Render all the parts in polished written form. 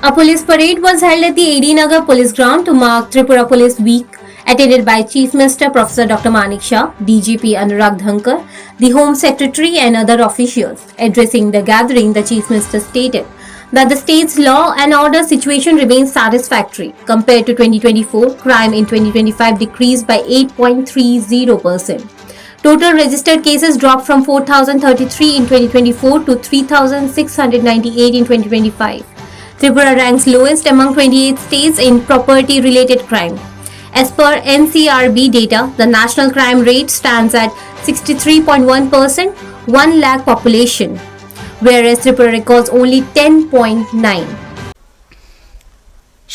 A police parade was held at the AD Nagar Police Ground to mark Tripura Police Week, attended by Chief Minister Professor Dr. Manik Shah, DGP Anurag Dhankar, the Home Secretary and other officials. Addressing the gathering, the Chief Minister stated that the state's law and order situation remains satisfactory. Compared to 2024, crime in 2025 decreased by 8.30%. Total registered cases dropped from 4,033 in 2024 to 3,698 in 2025. Tripura ranks lowest among 28 states in property-related crime. As per NCRB data, the national crime rate stands at 63.1%, 1 lakh population, whereas Tripura records only 10.9.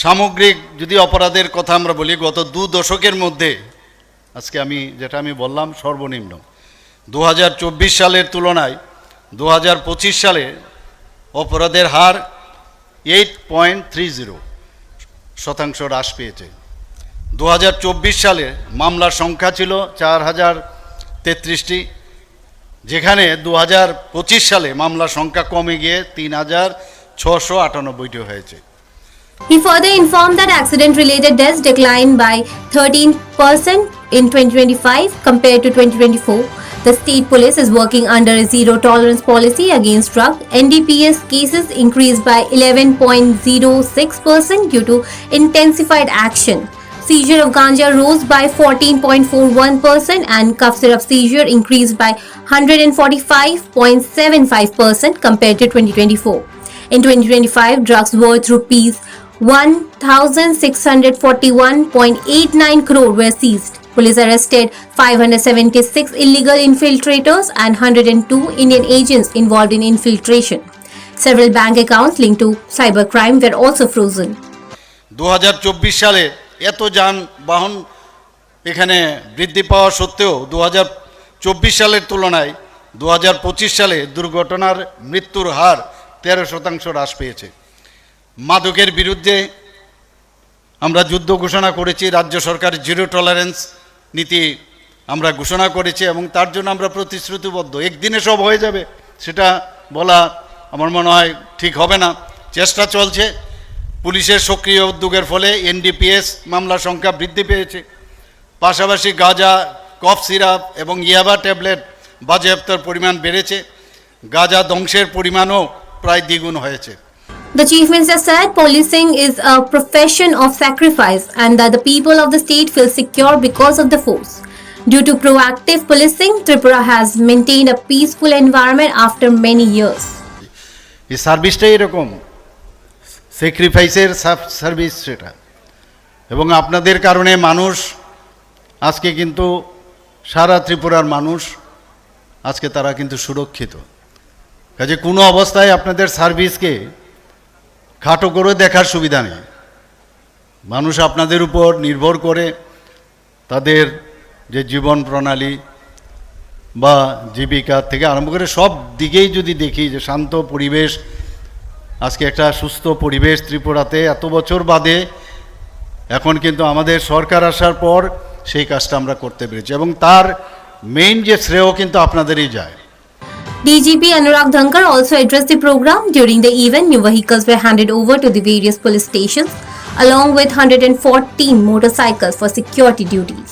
সামগ্রিক যদি অপরাধের কথা আমরা বলি, গত 2 দশকের মধ্যে আজকে আমি বললাম সর্বনিম্ন 2024 সালের তুলনায় 2025 সালে অপরাধের হার 8.30% হ্রাস পেয়েছে। 2024 সালে মামলার সংখ্যা ছিল 4033টি, যেখানে 2025 সালে মামলার সংখ্যা কমে গিয়ে 3698টি হয়েছে। He further informed that accident-related deaths declined by 13% in 2025 compared to 2024. The state police is working under a zero-tolerance policy against drug. NDPS cases increased by 11.06% due to intensified action. Seizure of ganja rose by 14.41% and cough syrup seizure increased by 145.75% compared to 2024. In 2025, drugs worth rupees 1,641.89 crore were seized. Police arrested 576 illegal infiltrators and 102 Indian agents involved in infiltration. Several bank accounts linked to cybercrime were also frozen. 2024 সালে এত যানবাহন এখানে বৃদ্ধি পাওয়া সত্ত্বেও 2024 সালের তুলনায় 2025 সালে দুর্ঘটনার মৃত্যুর হার 13% হ্রাস পেয়েছে। মাদকের বিরুদ্ধে আমরা যুদ্ধ ঘোষণা করেছি, রাজ্য সরকার জিরো টলারেন্স নীতি আমরা ঘোষণা করেছি এবং তার জন্য আমরা প্রতিশ্রুতিবদ্ধ। একদিনে সব হয়ে যাবে সেটা বলা আমার মনে হয় ঠিক হবে না, চেষ্টা চলছে। পুলিশের সক্রিয় উদ্যোগের ফলে এনডিপিএস মামলার সংখ্যা বৃদ্ধি পেয়েছে, পাশাপাশি গাঁজা, কফ সিরাপ এবং ইয়াবা ট্যাবলেট বাজেয়াপ্তের পরিমাণ বেড়েছে, গাঁজা ধ্বংসের পরিমাণও প্রায় দ্বিগুণ হয়েছে। The Chief Minister said policing is a profession of sacrifice and that the people of the state feel secure because of the force. Due to proactive policing, Tripura has maintained a peaceful environment after many years. এই সার্ভিসটাই এরকম স্যাক্রিফাইসের service সেটা, এবং আপনাদের কারণে মানুষ আজকে কিন্তু সারা ত্রিপুরার মানুষ আজকে তারা কিন্তু সুরক্ষিত। কাজে কোনো অবস্থায় আপনাদের সার্ভিসকে খাটো করে দেখার সুবিধা নেই। মানুষ আপনাদের উপর নির্ভর করে তাদের যে জীবন প্রণালী বা জীবিকা থেকে আরম্ভ করে সব দিকেই যদি দেখি যে শান্ত পরিবেশ, আজকে একটা সুস্থ পরিবেশ ত্রিপুরাতে এত বছর বাদে এখন কিন্তু আমাদের সরকার আসার পর সেই কাজটা আমরা করতে পেরেছি এবং তার মেইন যে শ্রেয় কিন্তু আপনাদেরই যায়। DGP Anurag Dhankar also addressed the program. During the event, new vehicles were handed over to the various police stations, along with 114 motorcycles for security duties.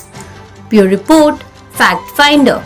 Bureau Report, Fact Finder.